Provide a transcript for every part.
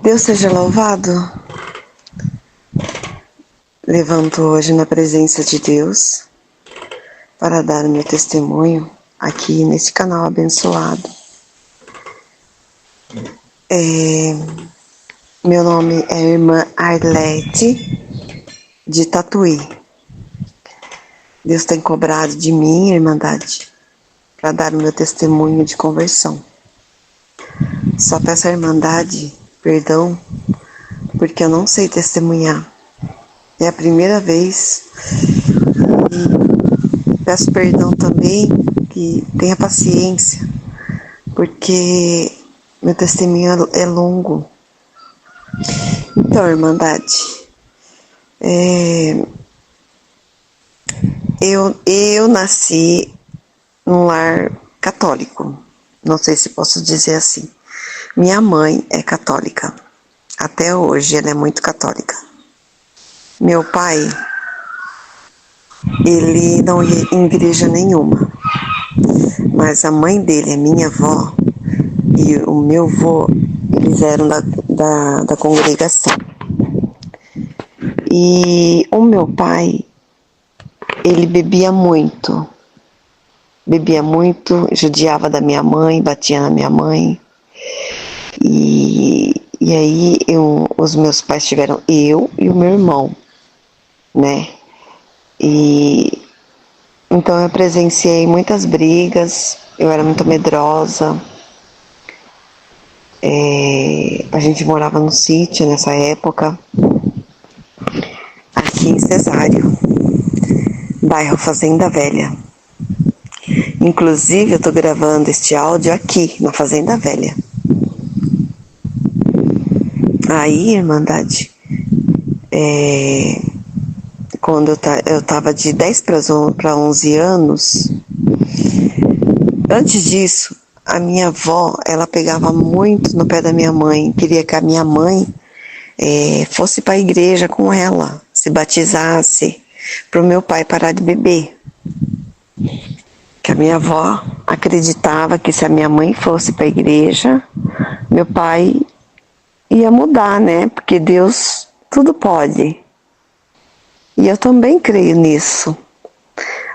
Deus seja louvado. Levanto hoje na presença de Deus para dar o meu testemunho aqui nesse canal abençoado. Meu nome é Irmã Arlete de Tatuí. Deus tem cobrado de mim, Irmandade, para dar o meu testemunho de conversão. Só peço à Irmandade perdão, porque eu não sei testemunhar. É a primeira vez. E peço perdão também, que tenha paciência, porque meu testemunho é longo. Então, Irmandade, eu nasci num lar católico, não sei se posso dizer assim. Minha mãe é católica, até hoje ela é muito católica. Meu pai, ele não ia em igreja nenhuma, mas a mãe dele, a minha avó, e o meu avô, eles eram da congregação. E o meu pai, ele bebia muito, judiava da minha mãe, batia na minha mãe. E aí os meus pais tiveram eu e o meu irmão, né? E então eu presenciei muitas brigas, eu era muito medrosa. A gente morava no sítio nessa época, aqui em Cesário, bairro Fazenda Velha. Inclusive eu tô gravando este áudio aqui na Fazenda Velha. Aí, Irmandade, quando eu tava de 10 para 11 anos, antes disso, a minha avó, ela pegava muito no pé da minha mãe, queria que a minha mãe fosse para a igreja com ela, se batizasse, para o meu pai parar de beber. Que a minha avó acreditava que se a minha mãe fosse para a igreja, meu pai ia mudar, né? Porque Deus tudo pode. E eu também creio nisso.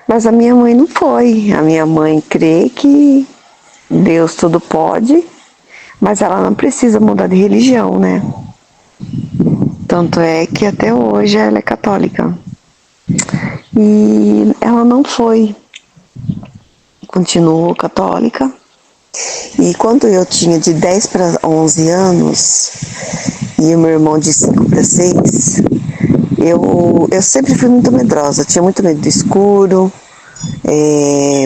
Mas a minha mãe não foi. A minha mãe crê que Deus tudo pode, mas ela não precisa mudar de religião, né? Tanto é que até hoje ela é católica. E ela não foi. Continuou católica. E quando eu tinha de 10 para 11 anos, e o meu irmão de 5 para 6, eu sempre fui muito medrosa, tinha muito medo do escuro,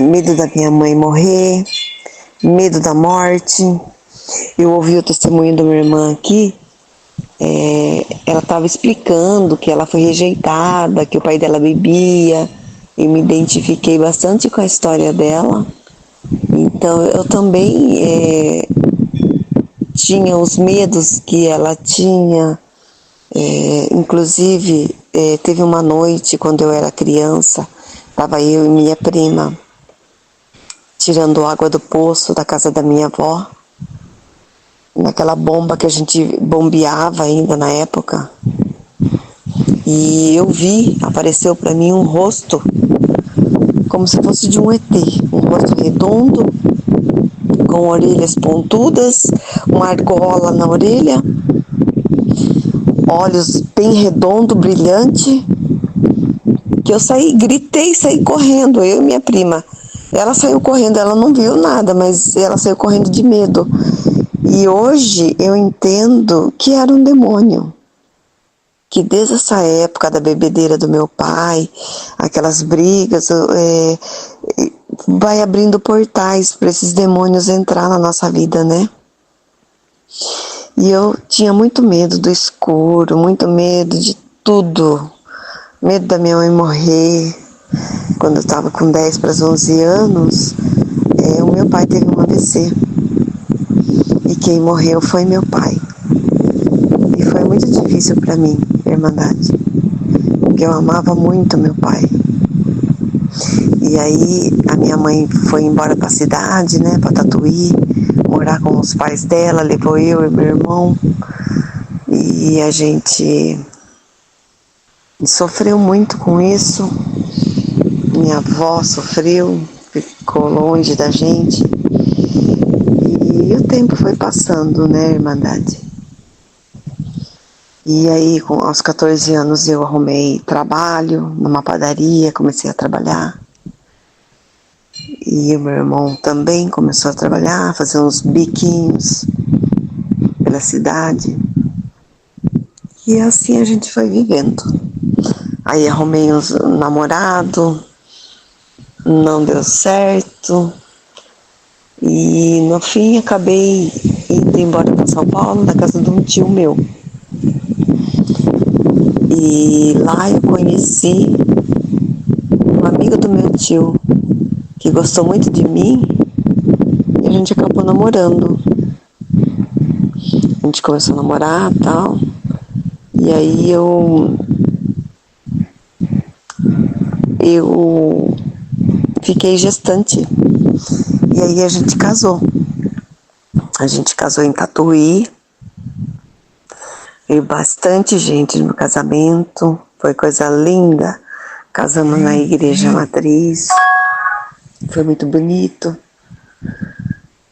medo da minha mãe morrer, medo da morte. Eu ouvi o testemunho da minha irmã aqui, ela estava explicando que ela foi rejeitada, que o pai dela bebia, e me identifiquei bastante com a história dela. Então eu também tinha os medos que ela tinha. Inclusive teve uma noite quando eu era criança, estava eu e minha prima tirando água do poço da casa da minha avó, naquela bomba que a gente bombeava ainda na época, e eu vi, apareceu para mim um rosto como se fosse de um ET, um rosto redondo, com orelhas pontudas, uma argola na orelha, olhos bem redondo, brilhante, que eu gritei, saí correndo, eu e minha prima. Ela saiu correndo, ela não viu nada, mas ela saiu correndo de medo. E hoje eu entendo que era um demônio, que desde essa época da bebedeira do meu pai, aquelas brigas, vai abrindo portais para esses demônios entrar na nossa vida, né? E eu tinha muito medo do escuro, muito medo de tudo. Medo da minha mãe morrer. Quando eu estava com 10 para 11 anos, o meu pai teve um AVC. E quem morreu foi meu pai. E foi muito difícil para mim, Irmandade, porque eu amava muito meu pai. E aí a minha mãe foi embora para a cidade, né, para Tatuí, morar com os pais dela, levou eu e meu irmão. E a gente sofreu muito com isso. Minha avó sofreu, ficou longe da gente. E o tempo foi passando, né, Irmandade? E aí, aos 14 anos, eu arrumei trabalho numa padaria, comecei a trabalhar. E o meu irmão também começou a trabalhar, fazer uns biquinhos pela cidade. E assim a gente foi vivendo. Aí arrumei um namorado, não deu certo. E no fim acabei indo embora para São Paulo, na casa de um tio meu. E lá eu conheci um amigo do meu tio, que gostou muito de mim, e a gente acabou namorando. A gente começou a namorar e tal. E aí eu fiquei gestante. E aí a gente casou. A gente casou em Tatuí. Veio bastante gente no meu casamento. Foi coisa linda. Casamos na igreja matriz. Foi muito bonito.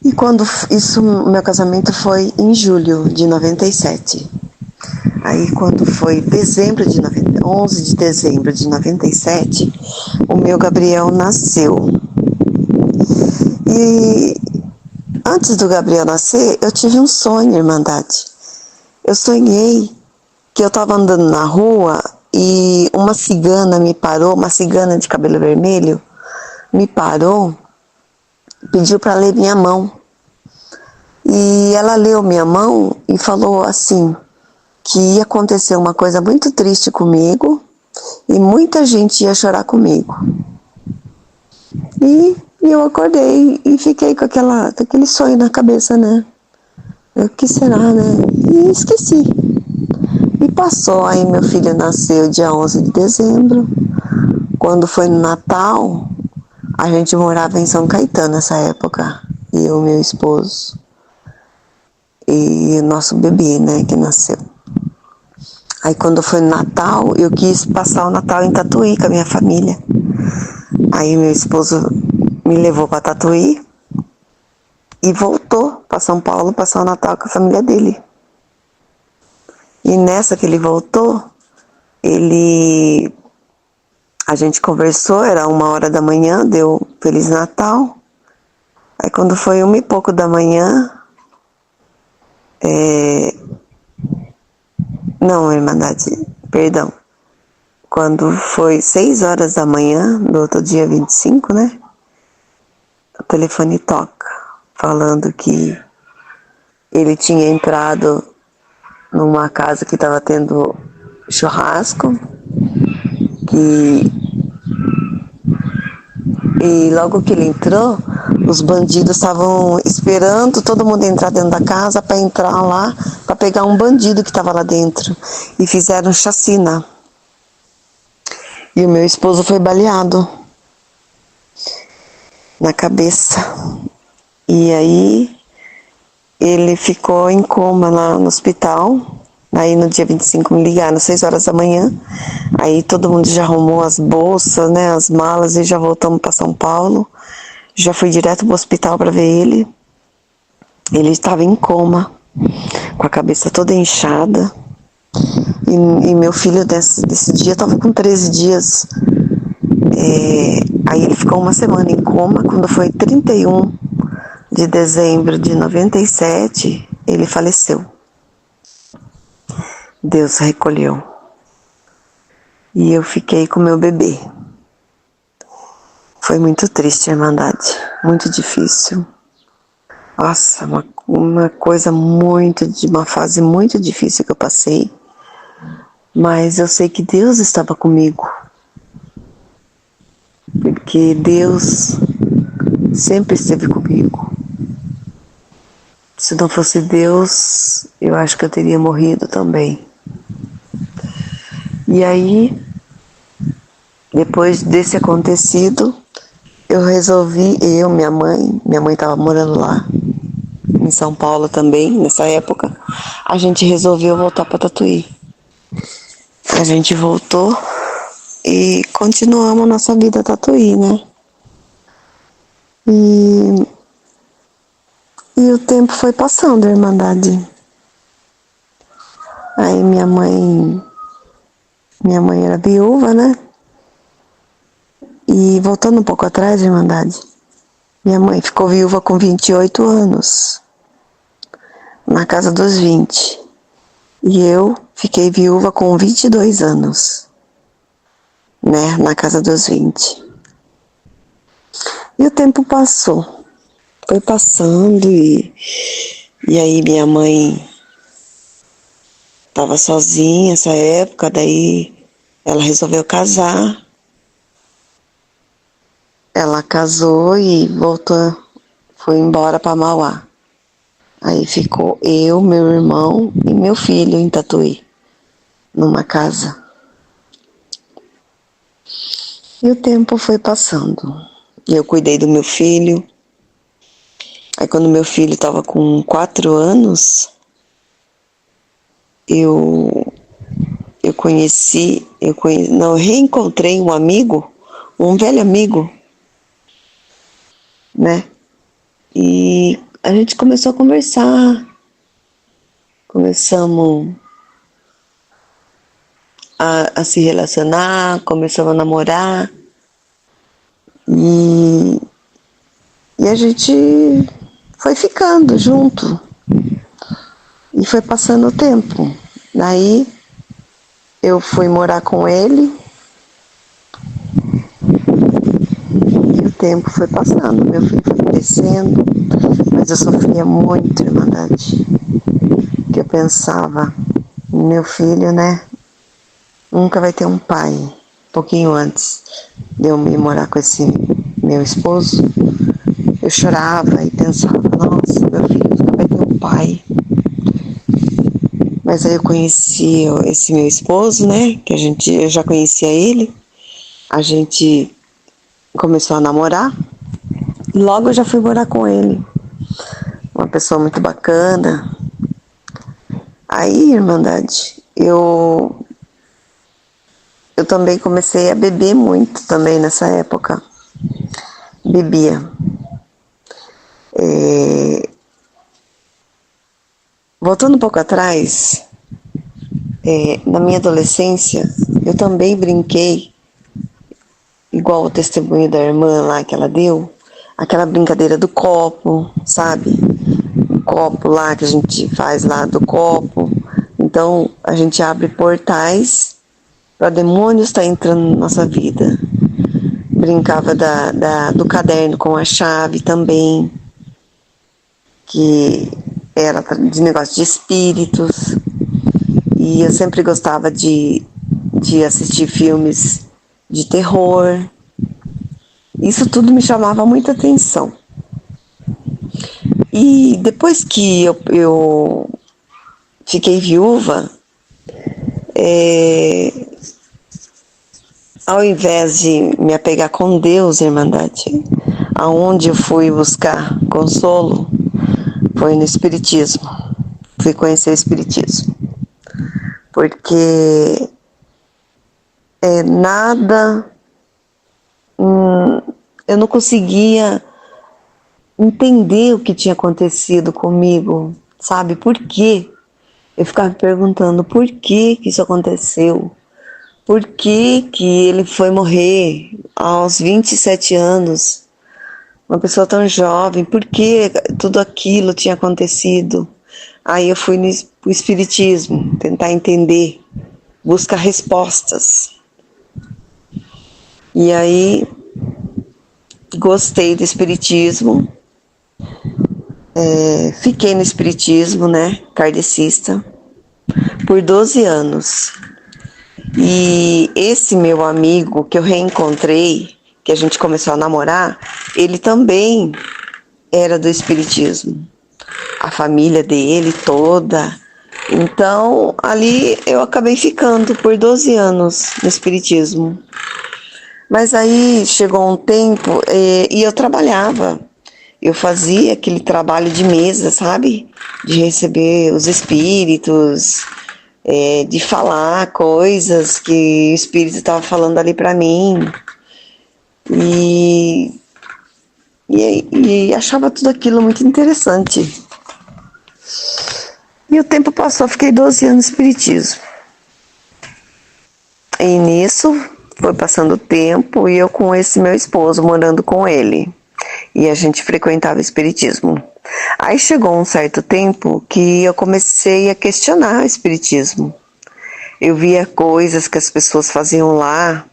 E quando isso, meu casamento foi em julho de 97. Aí quando foi 11 de dezembro de 97, o meu Gabriel nasceu. E antes do Gabriel nascer, eu tive um sonho, Irmandade. Eu sonhei que eu estava andando na rua e uma cigana me parou, uma cigana de cabelo vermelho, me parou, pediu para ler minha mão. E ela leu minha mão e falou assim, que ia acontecer uma coisa muito triste comigo e muita gente ia chorar comigo. E eu acordei e fiquei com aquele sonho na cabeça, né? O que será, né? E esqueci. E passou, aí meu filho nasceu dia 11 de dezembro. Quando foi no Natal, a gente morava em São Caetano nessa época. Eu, meu esposo e nosso bebê, né, que nasceu. Aí quando foi no Natal, eu quis passar o Natal em Tatuí com a minha família. Aí meu esposo me levou para Tatuí e voltou para São Paulo passar o Natal com a família dele. E nessa que ele voltou, a gente conversou, era 1h da manhã, deu Feliz Natal. Aí quando foi 1h pouco da manhã, não, Irmandade, perdão. Quando foi 6h da manhã, do outro dia 25, né? O telefone toca, falando que ele tinha entrado numa casa que estava tendo churrasco, e logo que ele entrou, os bandidos estavam esperando todo mundo entrar dentro da casa para entrar lá, para pegar um bandido que estava lá dentro, e fizeram chacina. E o meu esposo foi baleado na cabeça. E aí ele ficou em coma lá no hospital. Aí no dia 25 me ligaram, 6h da manhã. Aí todo mundo já arrumou as bolsas, né, as malas, e já voltamos para São Paulo. Já fui direto pro hospital para ver ele. Ele estava em coma, com a cabeça toda inchada. E meu filho desse dia estava com 13 dias. Aí ele ficou uma semana em coma. Quando foi 31 de dezembro de 97, ele faleceu. Deus recolheu. E eu fiquei com meu bebê. Foi muito triste, Irmandade. Muito difícil. Nossa, uma coisa uma fase muito difícil que eu passei. Mas eu sei que Deus estava comigo. Porque Deus sempre esteve comigo. Se não fosse Deus, eu acho que eu teria morrido também. E aí, depois desse acontecido, eu resolvi, minha mãe estava morando lá, em São Paulo também, nessa época, a gente resolveu voltar para Tatuí. A gente voltou e continuamos nossa vida Tatuí, né? E o tempo foi passando, Irmandade. Aí minha mãe era viúva, né? E voltando um pouco atrás, Irmandade, minha mãe ficou viúva com 28 anos, na casa dos 20. E eu fiquei viúva com 22 anos, né? Na casa dos 20. E o tempo passou. Foi passando e aí minha mãe estava sozinha nessa época, daí ela resolveu casar. Ela casou e voltou, foi embora para Mauá. Aí ficou eu, meu irmão e meu filho em Tatuí, numa casa. E o tempo foi passando. Eu cuidei do meu filho. Aí quando meu filho estava com 4 anos, eu reencontrei um amigo, um velho amigo, né? E a gente começou a conversar, começamos a se relacionar, começamos a namorar e a gente foi ficando junto e foi passando o tempo. Daí eu fui morar com ele e o tempo foi passando, meu filho foi crescendo, mas eu sofria muito, Irmandade, que eu pensava, meu filho, né, nunca vai ter um pai. Pouquinho antes de eu ir morar com esse meu esposo, eu chorava e pensava, nossa, meu filho nunca vai ter um pai. Mas aí eu conheci esse meu esposo, né, que eu já conhecia ele, a gente começou a namorar, e logo eu já fui morar com ele. Uma pessoa muito bacana. Aí, Irmandade, eu também comecei a beber muito também nessa época. Bebia. Voltando um pouco atrás, na minha adolescência, eu também brinquei, igual o testemunho da irmã lá que ela deu, aquela brincadeira do copo, sabe? O copo lá que a gente faz lá do copo. Então, a gente abre portais para demônios estar entrando na nossa vida. Brincava do caderno com a chave também, que era de negócio de espíritos. E eu sempre gostava de assistir filmes de terror. Isso tudo me chamava muita atenção. E depois que eu fiquei viúva, ao invés de me apegar com Deus, Irmandade, aonde eu fui buscar consolo, foi no Espiritismo. Fui conhecer o Espiritismo. Porque nada, eu não conseguia entender o que tinha acontecido comigo, sabe? Por quê? Eu ficava me perguntando por que isso aconteceu. Por que ele foi morrer aos 27 anos? Uma pessoa tão jovem, por que tudo aquilo tinha acontecido? Aí eu fui no Espiritismo, tentar entender, buscar respostas. E aí gostei do Espiritismo, fiquei no Espiritismo, né, kardecista, por 12 anos. E esse meu amigo que eu reencontrei, que a gente começou a namorar, ele também era do Espiritismo. A família dele toda. Então, ali eu acabei ficando por 12 anos no Espiritismo. Mas aí chegou um tempo e eu trabalhava. eu fazia aquele trabalho de mesa, sabe? De receber os espíritos, de falar coisas que o espírito estava falando ali para mim. E achava tudo aquilo muito interessante. E o tempo passou, fiquei 12 anos no espiritismo. E nisso foi passando o tempo e eu com esse meu esposo morando com ele. E a gente frequentava o espiritismo. Aí chegou um certo tempo que eu comecei a questionar o espiritismo. Eu via coisas que as pessoas faziam lá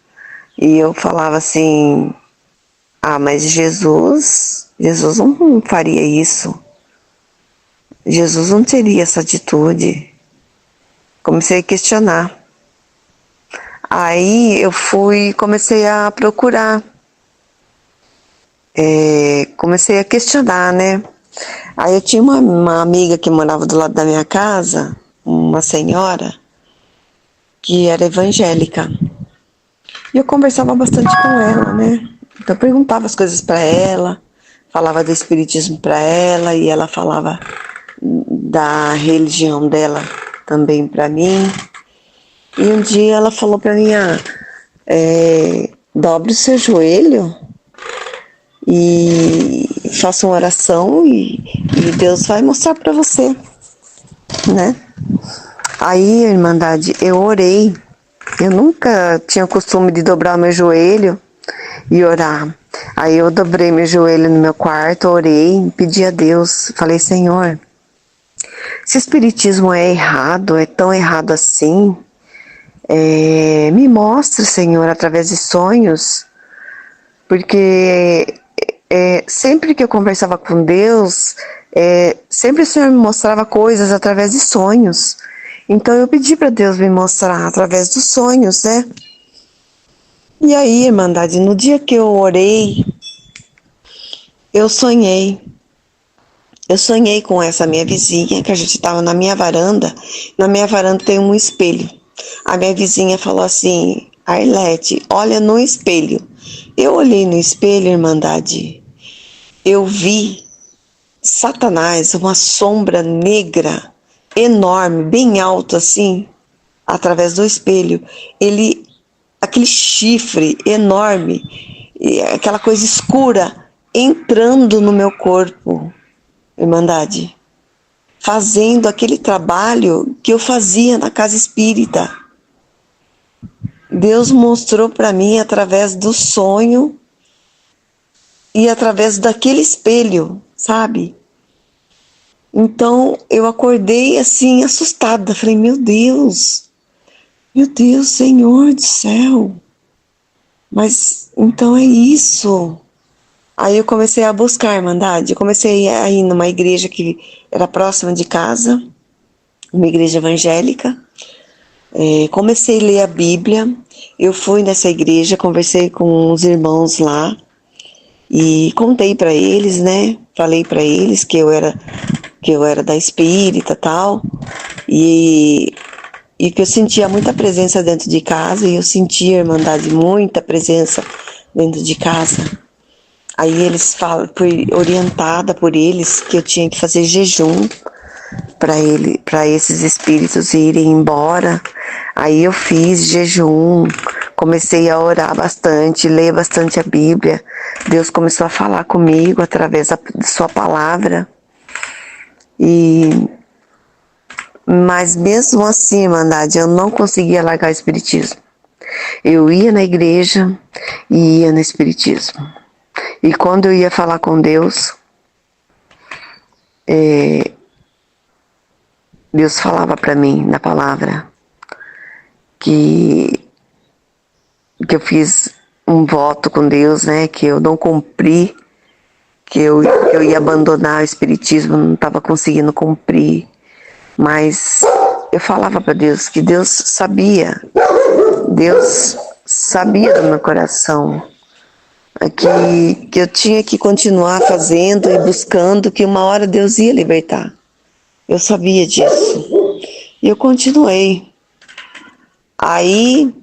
e eu falava assim: ah, mas Jesus não faria isso. Jesus não teria essa atitude. Comecei a questionar. Aí eu comecei a procurar. Comecei a questionar, né? Aí eu tinha uma amiga que morava do lado da minha casa, uma senhora, que era evangélica. E eu conversava bastante com ela, né? Então eu perguntava as coisas para ela, falava do espiritismo para ela e ela falava da religião dela também para mim. E um dia ela falou para mim: dobre o seu joelho e faça uma oração e Deus vai mostrar para você, né? Aí, Irmandade, eu orei. Eu nunca tinha o costume de dobrar meu joelho e orar. Aí eu dobrei meu joelho no meu quarto, orei, pedi a Deus, falei: Senhor, se o espiritismo é errado, é tão errado assim, me mostre, Senhor, através de sonhos, porque sempre que eu conversava com Deus, sempre o Senhor me mostrava coisas através de sonhos. Então eu pedi para Deus me mostrar através dos sonhos, né? E aí, Irmandade, no dia que eu orei, eu sonhei. Eu sonhei com essa minha vizinha, que a gente estava na minha varanda. Na minha varanda tem um espelho. A minha vizinha falou assim: Arlete, olha no espelho. Eu olhei no espelho, Irmandade. Eu vi Satanás, uma sombra negra, enorme, bem alto assim, através do espelho. Aquele chifre enorme, aquela coisa escura, entrando no meu corpo, Irmandade, fazendo aquele trabalho que eu fazia na casa espírita. Deus mostrou para mim através do sonho e através daquele espelho, sabe? Então eu acordei assim, assustada, falei: meu Deus, Senhor do céu, mas então é isso. Aí eu comecei a buscar, Irmandade, eu comecei a ir numa igreja que era próxima de casa, uma igreja evangélica. Comecei a ler a Bíblia, eu fui nessa igreja, conversei com os irmãos lá e contei para eles, né? Falei para eles que eu era da espírita, tal, e que eu sentia muita presença dentro de casa, e eu sentia, Irmandade, muita presença dentro de casa. Aí eles fui orientada por eles que eu tinha que fazer jejum para esses espíritos irem embora. Aí eu fiz jejum, comecei a orar bastante, ler bastante a Bíblia. Deus começou a falar comigo através da sua palavra. Mas mesmo assim, Irmandade, eu não conseguia largar o espiritismo. Eu ia na igreja e ia no espiritismo. E quando eu ia falar com Deus, Deus falava para mim na palavra que eu fiz um voto com Deus, né, que eu não cumpri, que eu ia abandonar o espiritismo, não estava conseguindo cumprir. Mas eu falava para Deus que Deus sabia do meu coração, que eu tinha que continuar fazendo e buscando, que uma hora Deus ia libertar. Eu sabia disso. E eu continuei. Aí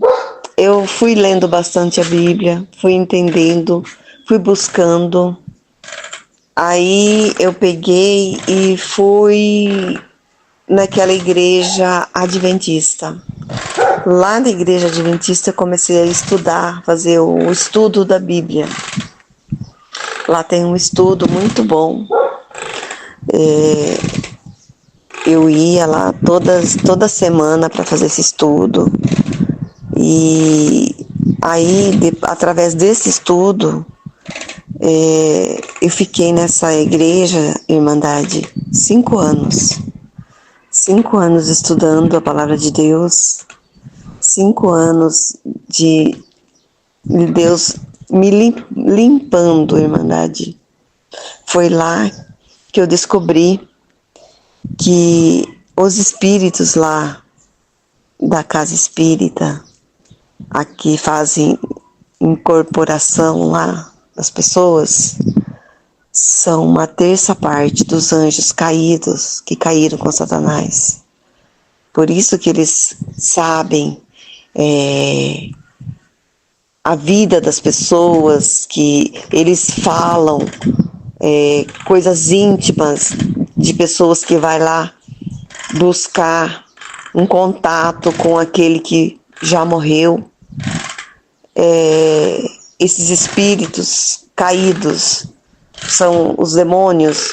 eu fui lendo bastante a Bíblia, fui entendendo, fui buscando. Aí eu peguei e fui naquela igreja adventista. Lá na igreja adventista eu comecei a estudar, fazer o estudo da Bíblia. Lá tem um estudo muito bom. Eu ia lá toda semana para fazer esse estudo. E aí, através desse estudo, eu fiquei nessa igreja, Irmandade, 5 anos. 5 anos estudando a palavra de Deus, 5 anos de Deus me limpando, Irmandade. Foi lá que eu descobri que os espíritos lá da casa espírita, aqui fazem incorporação lá das pessoas, são uma terça parte dos anjos caídos que caíram com Satanás. Por isso que eles sabem a vida das pessoas, que eles falam coisas íntimas de pessoas que vai lá buscar um contato com aquele que já morreu. Esses espíritos caídos são os demônios,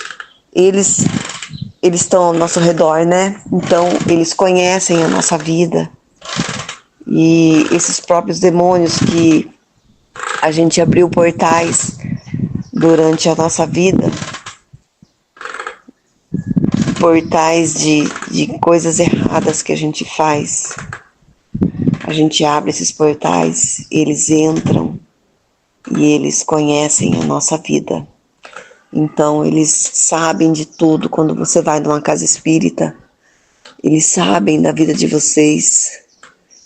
eles estão ao nosso redor, né? Então eles conhecem a nossa vida, e esses próprios demônios que a gente abriu portais durante a nossa vida, portais de coisas erradas que a gente faz, a gente abre esses portais, eles entram e eles conhecem a nossa vida. Então eles sabem de tudo. Quando você vai numa casa espírita, eles sabem da vida de vocês,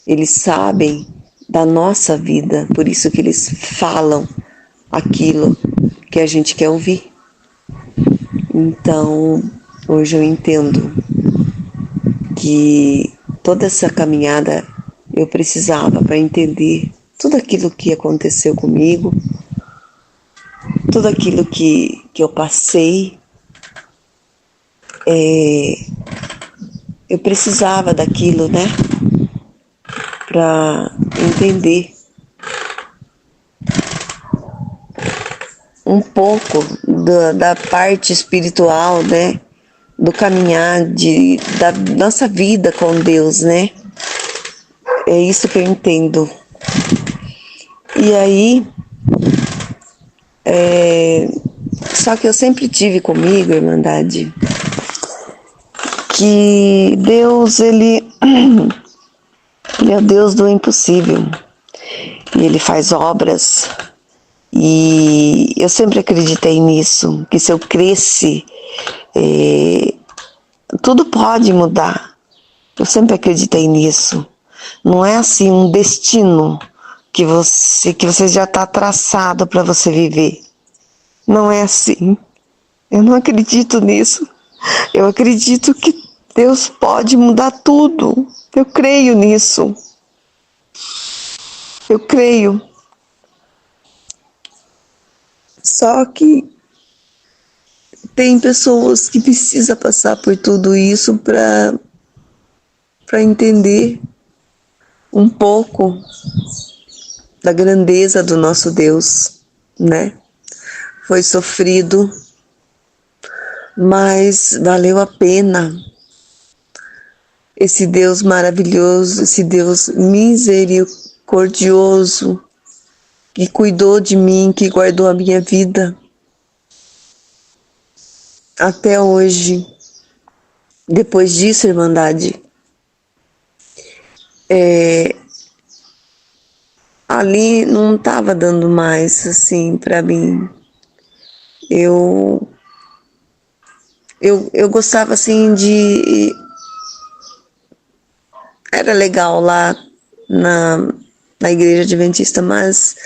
eles sabem da nossa vida, por isso que eles falam aquilo que a gente quer ouvir. Então, hoje eu entendo que toda essa caminhada eu precisava para entender tudo aquilo que aconteceu comigo, tudo aquilo que eu passei. Eu precisava daquilo, né? Para entender um pouco da parte espiritual, né? Do caminhar da nossa vida com Deus, né? É isso que eu entendo. E aí, só que eu sempre tive comigo, Irmandade, que Deus, ele é o Deus do impossível. E ele faz obras. E eu sempre acreditei nisso, que se eu cresce, tudo pode mudar. Eu sempre acreditei nisso. Não é assim um destino que você já está traçado para você viver. Não é assim. Eu não acredito nisso. Eu acredito que Deus pode mudar tudo. Eu creio nisso. Eu creio. Só que tem pessoas que precisam passar por tudo isso para entender um pouco da grandeza do nosso Deus, né? Foi sofrido, mas valeu a pena. Esse Deus maravilhoso, esse Deus misericordioso, que cuidou de mim, que guardou a minha vida até hoje. Depois disso, Irmandade, ali não estava dando mais, assim, para mim. Eu gostava, assim, era legal lá na igreja adventista, mas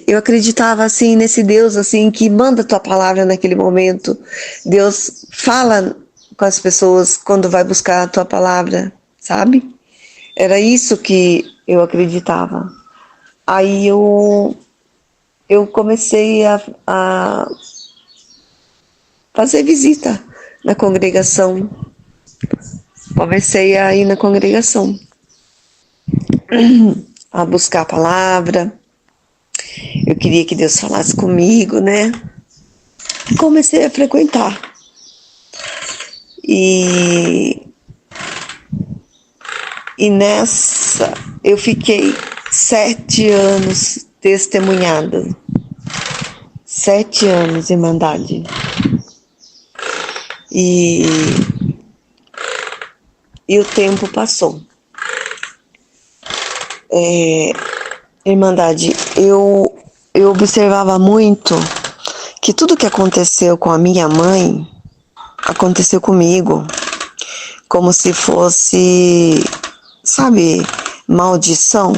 eu acreditava, assim, nesse Deus, assim, que manda a tua palavra naquele momento. Deus fala com as pessoas quando vai buscar a tua palavra, sabe? Era isso que eu acreditava. Aí eu comecei a fazer visita na congregação. Comecei a ir na congregação, a buscar a palavra. Eu queria que Deus falasse comigo, né? E comecei a frequentar. E nessa eu fiquei 7 anos testemunhada. 7 anos, Irmandade. E o tempo passou. Irmandade, eu observava muito que tudo que aconteceu com a minha mãe aconteceu comigo, como se fosse, sabe, maldição.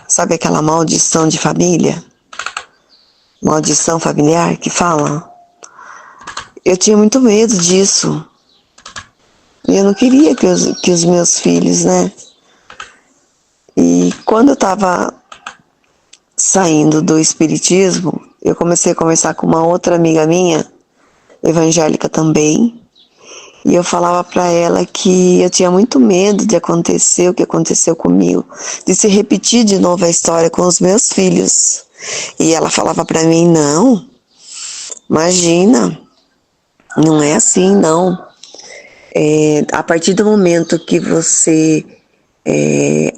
Sabe aquela maldição de família? Maldição familiar que fala? Eu tinha muito medo disso. E eu não queria que os meus filhos, né? E quando eu estava saindo do espiritismo, eu comecei a conversar com uma outra amiga minha, evangélica também, e eu falava para ela que eu tinha muito medo de acontecer o que aconteceu comigo, de se repetir de novo a história com os meus filhos. E ela falava para mim, não, imagina, não é assim, não. A partir do momento que você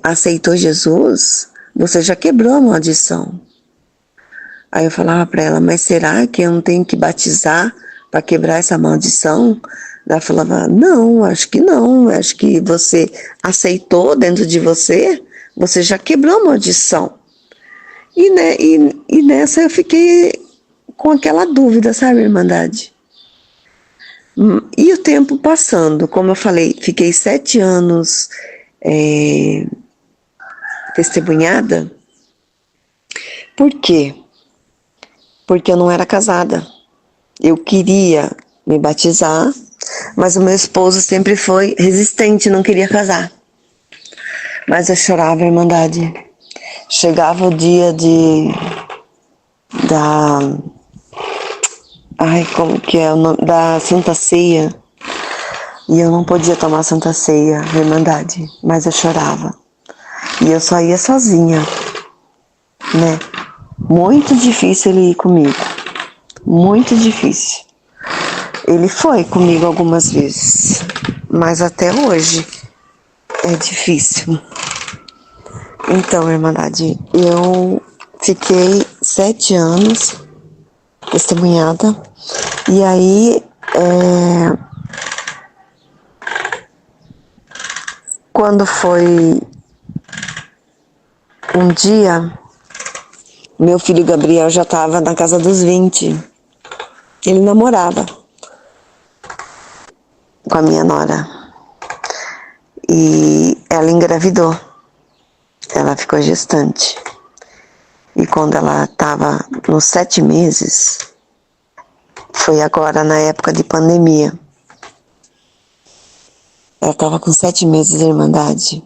aceitou Jesus, você já quebrou a maldição. Aí eu falava para ela, mas será que eu não tenho que batizar para quebrar essa maldição? Ela falava, não, acho que não, acho que você aceitou dentro de você, você já quebrou a maldição. E nessa eu fiquei com aquela dúvida, sabe, Irmandade? E o tempo passando, como eu falei, fiquei 7 anos testemunhada. Por quê? Porque eu não era casada. Eu queria me batizar, mas o meu esposo sempre foi resistente, não queria casar. Mas eu chorava, Irmandade. Chegava o dia como que é o nome? Da Santa Ceia. E eu não podia tomar Santa Ceia, Irmandade. Mas eu chorava. E eu só ia sozinha, né? Muito difícil ele ir comigo. Muito difícil. Ele foi comigo algumas vezes. Mas até hoje é difícil. Então, Irmandade, eu fiquei 7 anos testemunhada. E aí, quando foi um dia, meu filho Gabriel já estava na casa dos 20. Ele namorava com a minha nora. E ela engravidou. Ela ficou gestante. E quando ela estava nos 7 meses, foi agora na época de pandemia. Ela estava com 7 meses, Irmandade.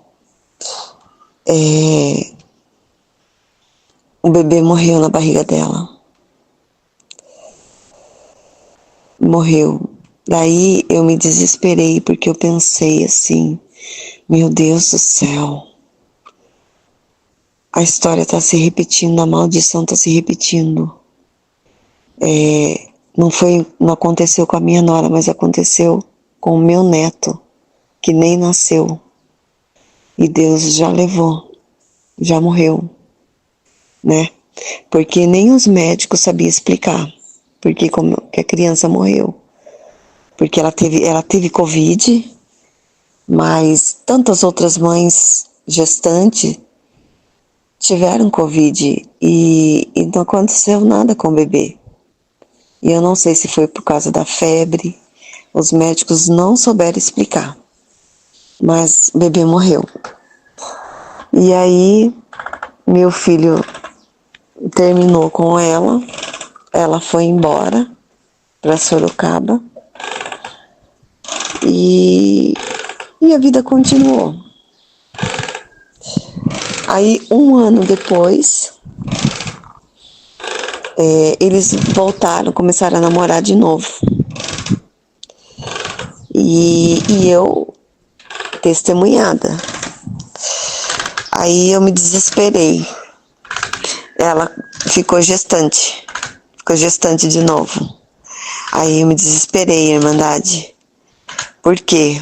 O bebê morreu na barriga dela. Morreu. Daí eu me desesperei, porque eu pensei assim, meu Deus do céu, a história está se repetindo, a maldição está se repetindo. Não aconteceu com a minha nora, mas aconteceu com o meu neto, que nem nasceu. E Deus já levou, já morreu, né? Porque nem os médicos sabiam explicar porque como que a criança morreu. Porque ela teve Covid, mas tantas outras mães gestantes tiveram Covid e não aconteceu nada com o bebê. E eu não sei se foi por causa da febre, os médicos não souberam explicar, mas o bebê morreu. E aí, meu filho terminou com ela foi embora para Sorocaba e a vida continuou. Aí, um ano depois, eles voltaram, começaram a namorar de novo. E eu, testemunhada. Aí eu me desesperei. Ela ficou gestante de novo. Aí eu me desesperei, Irmandade. Por quê?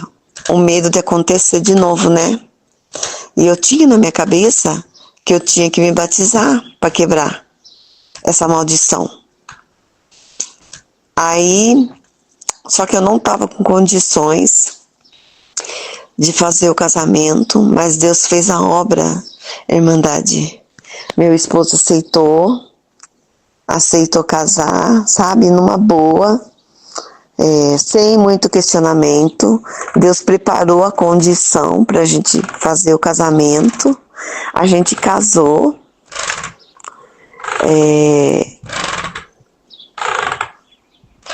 O medo de acontecer de novo, né? E eu tinha na minha cabeça que eu tinha que me batizar para quebrar essa maldição. Aí, só que eu não estava com condições de fazer o casamento, mas Deus fez a obra, Irmandade. Meu esposo aceitou casar, sabe, numa boa, sem muito questionamento. Deus preparou a condição para a gente fazer o casamento. A gente casou.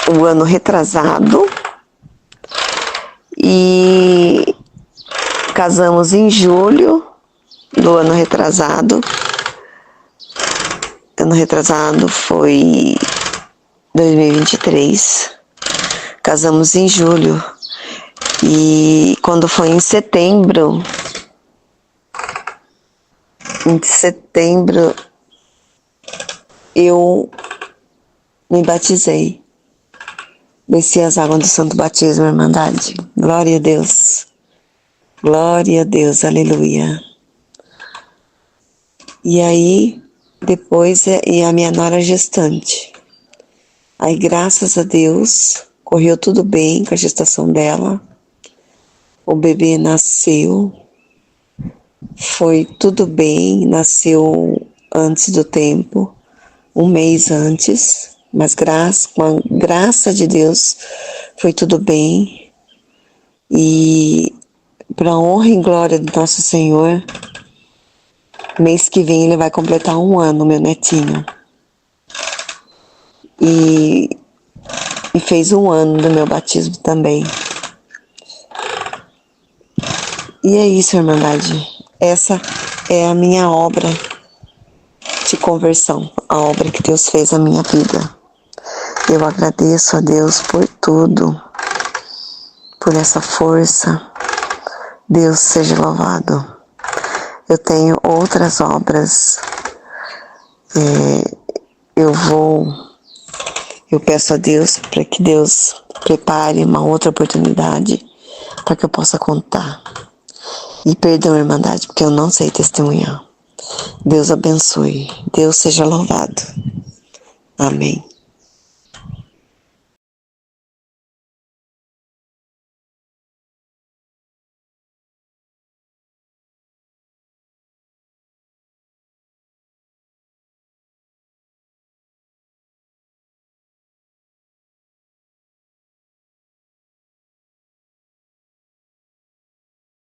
O ano retrasado. E casamos em julho do ano retrasado. Ano retrasado foi 2023. Casamos em julho. E quando foi em setembro, eu me batizei. Desci as águas do Santo Batismo, Irmandade. Glória a Deus. Glória a Deus, aleluia. E aí, depois, e a minha nora gestante. Aí, graças a Deus, correu tudo bem com a gestação dela. O bebê nasceu. Foi tudo bem, nasceu antes do tempo, um mês antes, mas com a graça de Deus foi tudo bem. E para a honra e glória do nosso Senhor, mês que vem ele vai completar 1 ano, meu netinho. E fez 1 ano do meu batismo também. E é isso, Irmandade. Essa é a minha obra de conversão, a obra que Deus fez na minha vida. Eu agradeço a Deus por tudo, por essa força. Deus seja louvado. Eu tenho outras obras. Eu peço a Deus para que Deus prepare uma outra oportunidade para que eu possa contar. E perdão, Irmandade, porque eu não sei testemunhar. Deus abençoe. Deus seja louvado. Amém.